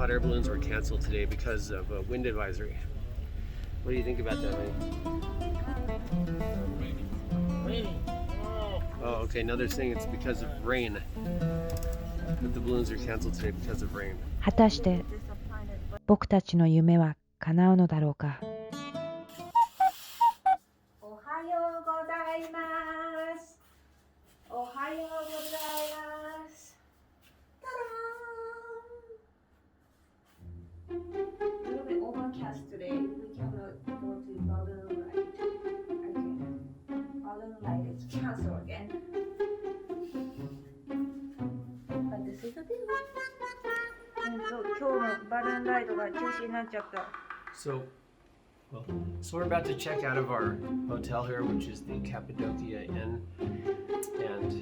hot air balloons were canceled today because of a wind advisory. What do you think about that, Lane? Oh, okay. Now they're saying it's because of rain. But the balloons are canceled today because of rain. 果たして僕たちの夢は叶うのだろうか。おはようございます。おはようございます。ただーん。A little bit overcast today. We cannot go to balloon ride. Okay. Balloon ride is cancelled again. But this is the view. 今日のバルーンライドが中止になっちゃった。So we're about to check out of our hotel here, which is the Cappadocia Inn, and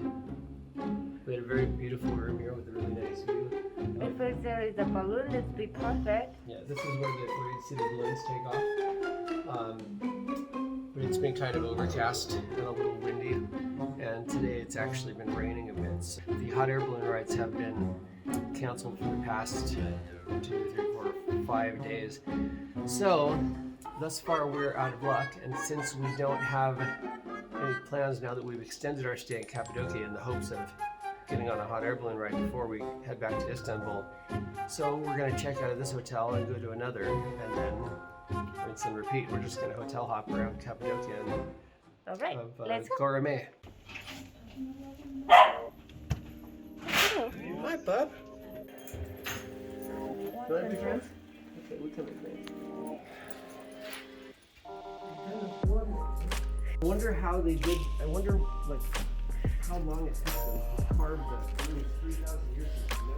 we had a very beautiful room here with a really nice view. If there is a balloon, it'd be perfect. Yeah, this is where you see the balloons take off. But it's been kind of overcast and a little windy, and today it's actually been raining a bit. So the hot air balloon rides have been canceled for the past 2, 3, 4, 5 days. So thus far we're out of luck, and since we don't have any plans now that we've extended our stay at Cappadocia in the hopes of getting on a hot air balloon ride before we head back to Istanbul, so we're going to check out of this hotel and go to another, and then rinse and repeat. We're just going to hotel hop around Cappadocia and All right, let's go. Gourmet. Hi, bub. You want to be friends? Okay, we'll come in, thanks. I wonder how they did. I wonder, like, how long it took them to carve the balloons 3,000 years ago.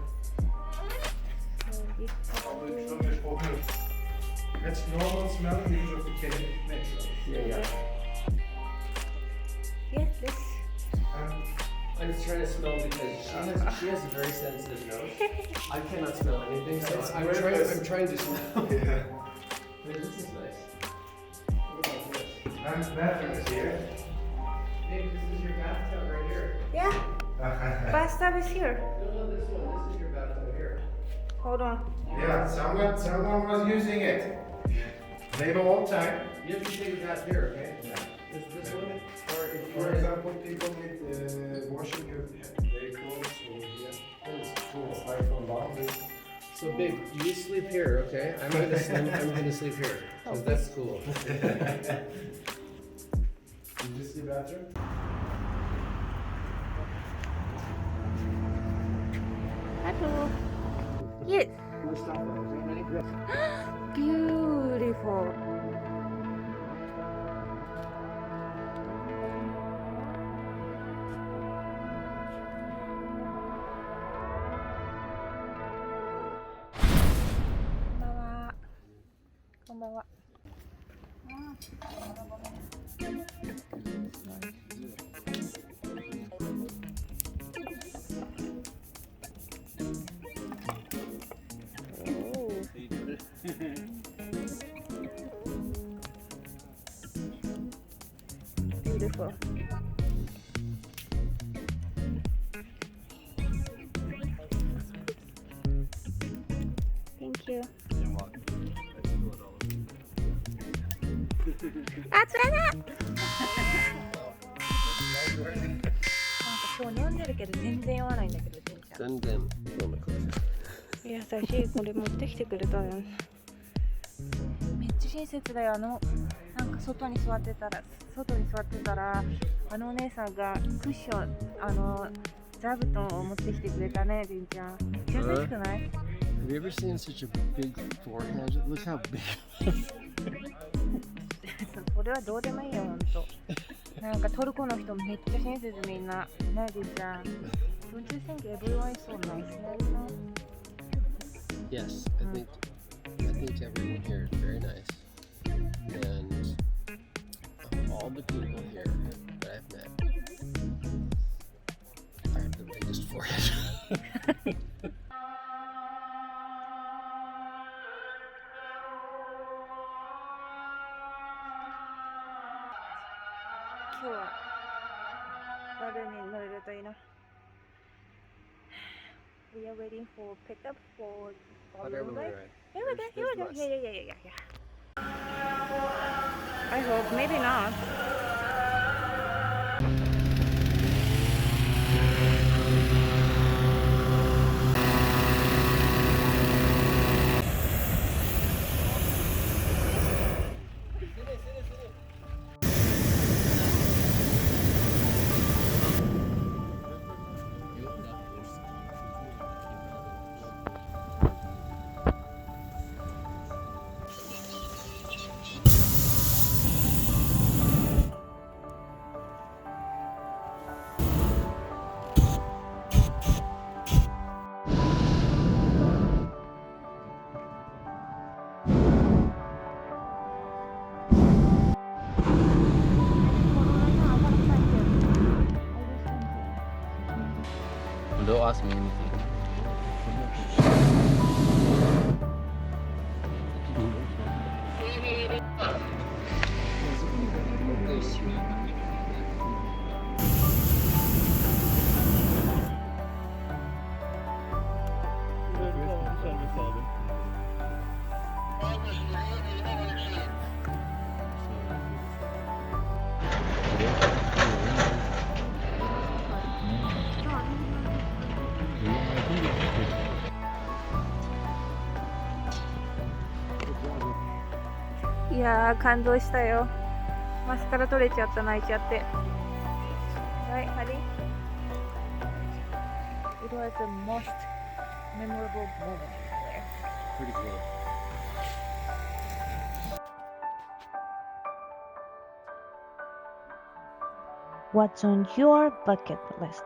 It's normal smell because of the cave next. Yeah. Yeah, this. I'm just trying to smell because she has a very sensitive nose. I cannot smell anything, so I'm trying to smell. Yeah. This is nice. What about this? And the bathroom is here. Hey, this is your bathtub right here. Yeah, bathtub is here. No, this one. This is your bathtub here. Hold on. Yeah, someone was using it. They were all time. You have to take a bath here, okay? Yeah. Is this one? Or if you For were example, people with washing their clothes over here. It's cool. It's like from boundaries. So, babe, you sleep here, okay? I'm gonna sleep here, because that's cool. Is this the bathroom? Hello. Yes. We'll stop that, okay? Ready? Beautiful. Konbanwa. Beautiful. Thank you. あ、釣れない。なんか今日飲んでるけど全然酔わないんだけど、全然。優しい、これ持ってきてくれたよ。めっちゃ親切だよ。なんか外に座ってたら、あのお姉さんがクッション、座布団を持ってきてくれたね、りんちゃん。優しくない？ Have you ever seen such a big forehead? Look how big. これはどうでもいいよ、ほんと。なんかトルコの人めっちゃ親切みんな。ね、りんちゃん。Don't you think everyone is so nice here, you know? Yes, I think everyone here is very nice, and all the people here that I've met, I have the biggest forehead. 今日はバルーンに乗れるといいな。We are waiting for pickup for Hot air balloon balloon ride. ride. Here we go, There's- here we go. there's Yeah. I hope, maybe not. Don't ask me anything. Yeah. いやー感動したよ。マスカラ取れちゃった、泣いちゃって。Right, honey? It was the most memorable moment there. Pretty cool. What's on your bucket list?